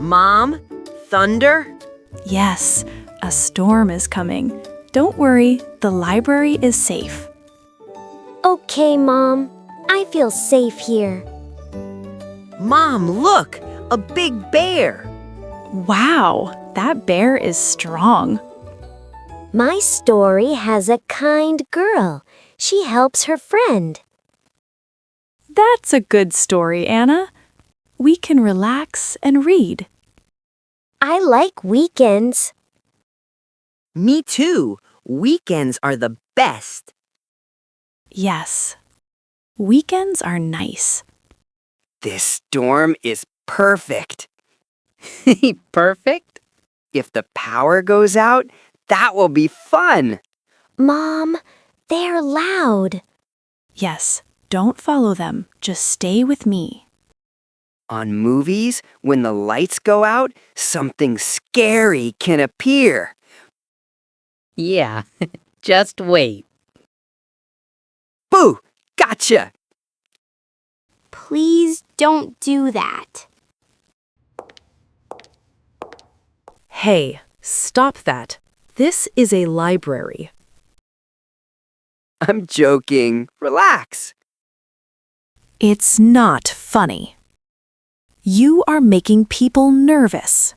Mom? Thunder? Yes, a storm is coming. Don't worry, the library is safe. Okay, Mom. I feel safe here. Mom, look! A big bear! Wow, that bear is strong. My story has a kind girl. She helps her friend. That's a good story, Anna. We can relax and read. I like weekends. Me too. Weekends are the best. Yes, weekends are nice. This storm is perfect. Perfect? If the power goes out, that will be fun. Mom, they're loud. Yes, don't follow them. Just stay with me. On movies, when the lights go out, something scary can appear. Yeah, just wait. Boo! Gotcha! Please don't do that. Hey, stop that. This is a library. I'm joking. Relax. It's not funny. You are making people nervous.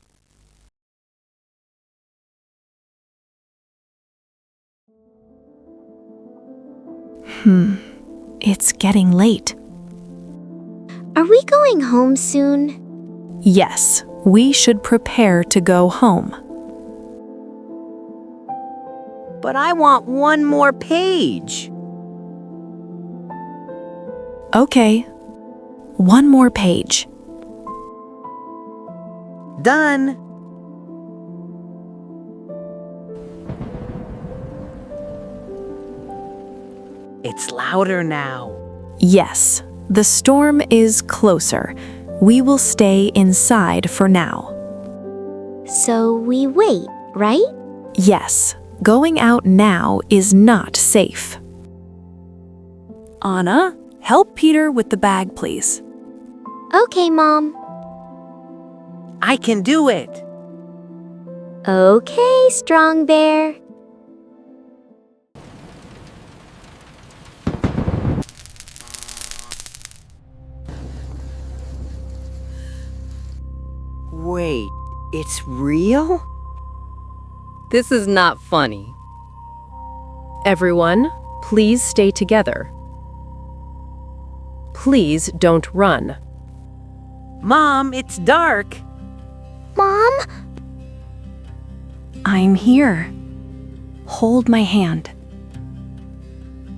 It's getting late. Are we going home soon? Yes, we should prepare to go home. But I want one more page. Okay, one more page. Done. It's louder now. Yes, the storm is closer. We will stay inside for now. So we wait, right? Yes, going out now is not safe. Anna, help Peter with the bag, please. Okay, Mom. I can do it. Okay, Strong Bear. Wait, it's real? This is not funny. Everyone, please stay together. Please don't run. Mom, it's dark. Mom? I'm here. Hold my hand.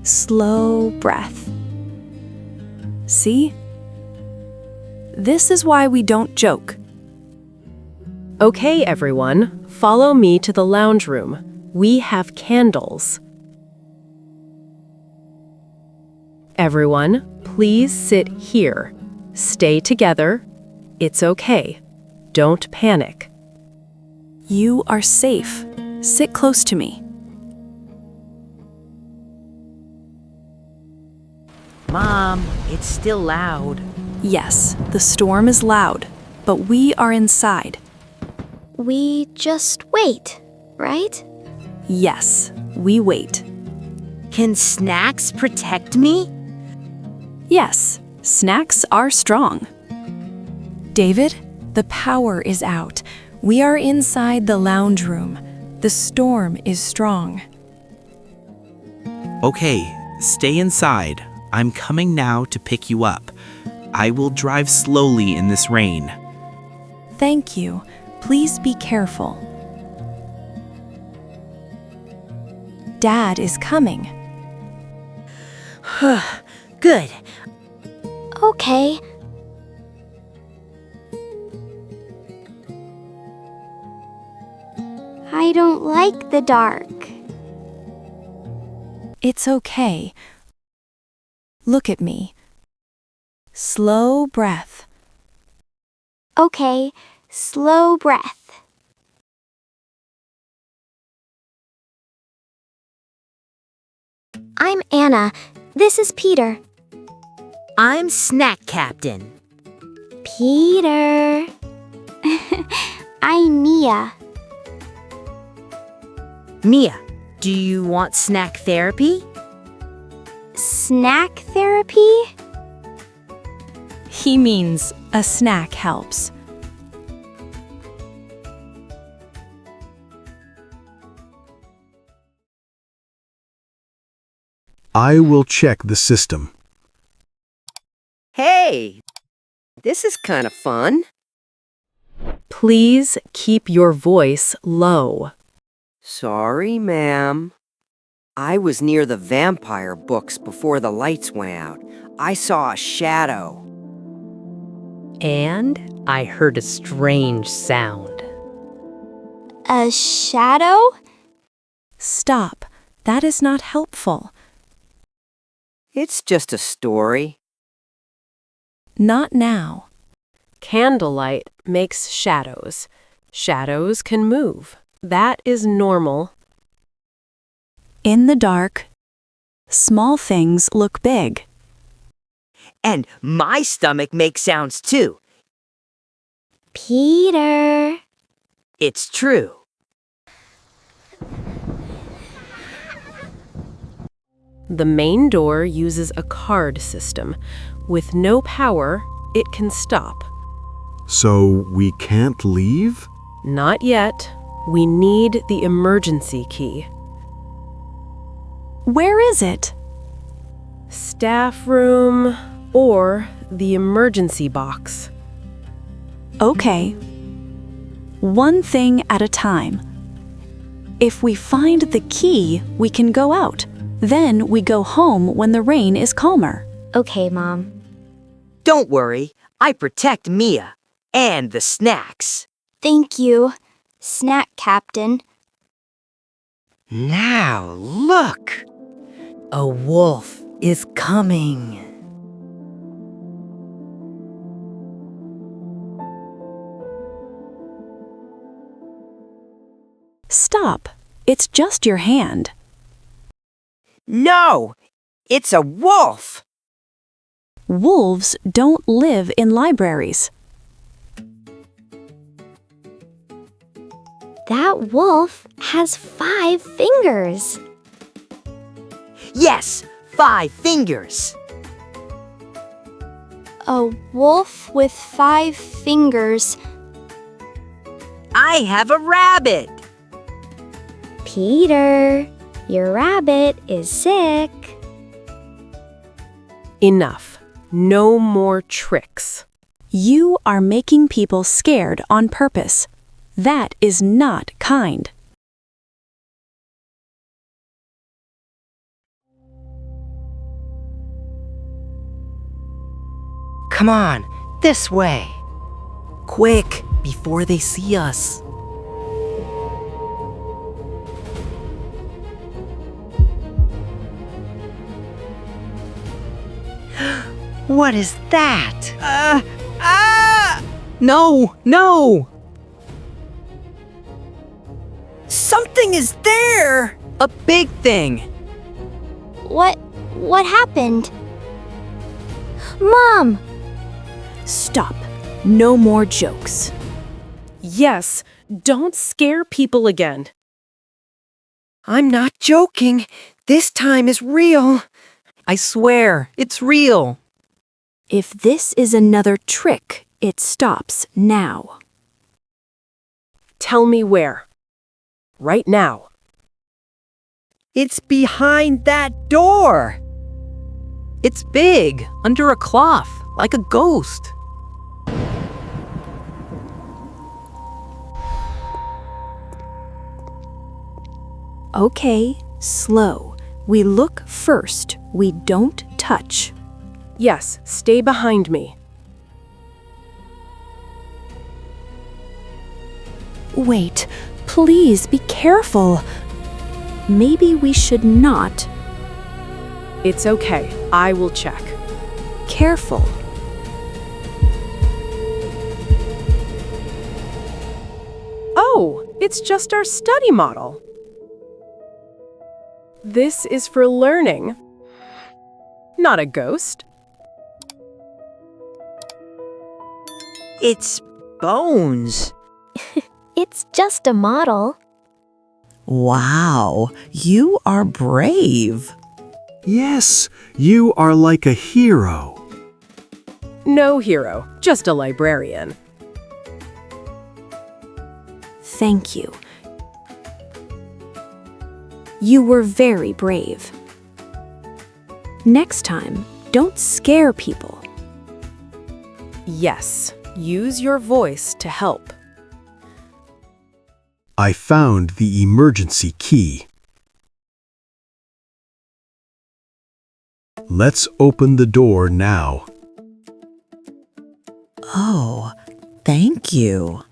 Slow breath. See? This is why we don't joke. Okay, everyone, follow me to the lounge room. We have candles. Everyone, please sit here. Stay together. It's okay. Don't panic. You are safe. Sit close to me. Mom, it's still loud. Yes, the storm is loud, but we are inside. We just wait, right? Yes, we wait. Can snacks protect me? Yes, snacks are strong. David, the power is out. We are inside the lounge room. The storm is strong. Okay, stay inside. I'm coming now to pick you up. I will drive slowly in this rain. Thank you. Please be careful. Dad is coming. Good. Okay. I don't like the dark. It's okay. Look at me. Slow breath. Okay, slow breath. I'm Anna. This is Peter. I'm Snack Captain. Peter. I'm Mia. Mia, do you want snack therapy? Snack therapy? He means a snack helps. I will check the system. Hey, this is kind of fun. Please keep your voice low. Sorry, ma'am. I was near the vampire books before the lights went out. I saw a shadow. And I heard a strange sound. A shadow? Stop. That is not helpful. It's just a story. Not now. Candlelight makes shadows. Shadows can move. That is normal. In the dark, small things look big. And my stomach makes sounds too. Peter. It's true. The main door uses a card system. With no power, it can stop. So we can't leave? Not yet. We need the emergency key. Where is it? Staff room or the emergency box. Okay. One thing at a time. If we find the key, we can go out. Then we go home when the rain is calmer. Okay, Mom. Don't worry, I protect Mia and the snacks. Thank you, Snack Captain. Now look! A wolf is coming. Stop. It's just your hand. No! It's a wolf! Wolves don't live in libraries. That wolf has 5 fingers. Yes, 5 fingers. A wolf with 5 fingers. I have a rabbit. Peter, your rabbit is sick. Enough. No more tricks. You are making people scared on purpose. That is not kind. Come on, this way. Quick, before they see us. What is that? No, no! Something is there! A big thing. What happened? Mom! Stop. No more jokes. Yes, don't scare people again. I'm not joking. This time is real. I swear, it's real. If this is another trick, it stops now. Tell me where. Right now. It's behind that door. It's big, under a cloth, like a ghost. Okay, slow. We look first. We don't touch. Yes, stay behind me. Wait, please be careful. Maybe we should not. It's okay. I will check. Careful. Oh, it's just our study model. This is for learning. Not a ghost. It's bones. It's just a model. Wow, you are brave. Yes, you are like a hero. No hero, just a librarian. Thank you. You were very brave. Next time, don't scare people. Yes, use your voice to help. I found the emergency key. Let's open the door now. Oh, thank you.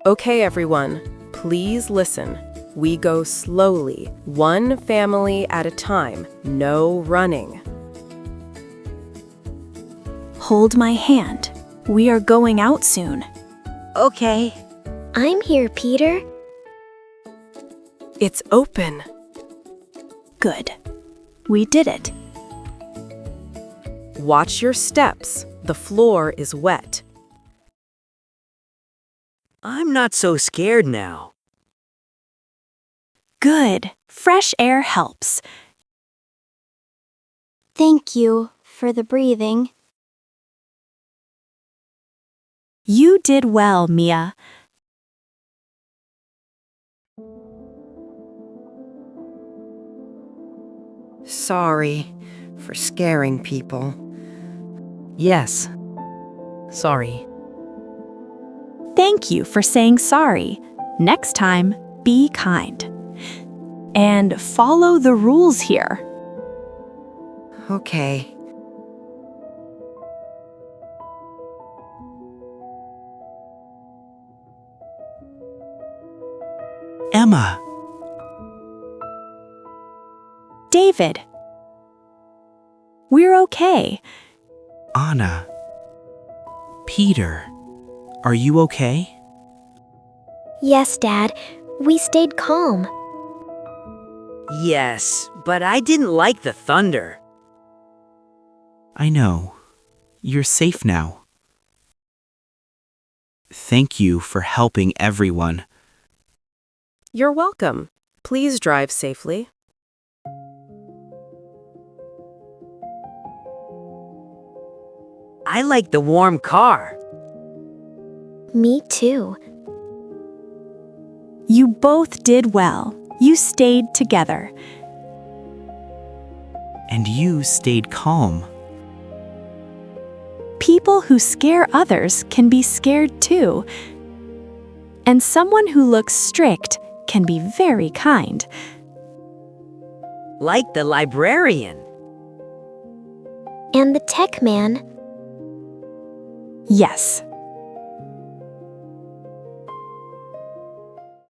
Okay, everyone, please listen. We go slowly, one family at a time, no running. Hold my hand. We are going out soon. Okay. I'm here, Peter. It's open. Good. We did it. Watch your steps. The floor is wet. I'm not so scared now. Good. Fresh air helps. Thank you for the breathing. You did well, Mia. Sorry for scaring people. Yes. Sorry. Thank you for saying sorry. Next time, be kind. And follow the rules here. Okay. Emma, David. We're okay. Anna, Peter, are you okay? Yes, Dad. We stayed calm. Yes, but I didn't like the thunder. I know. You're safe now. Thank you for helping everyone. You're welcome. Please drive safely. I like the warm car. Me too. You both did well. You stayed together. And you stayed calm. People who scare others can be scared too. And someone who looks strict can be very kind. Like the librarian. And the tech man. Yes,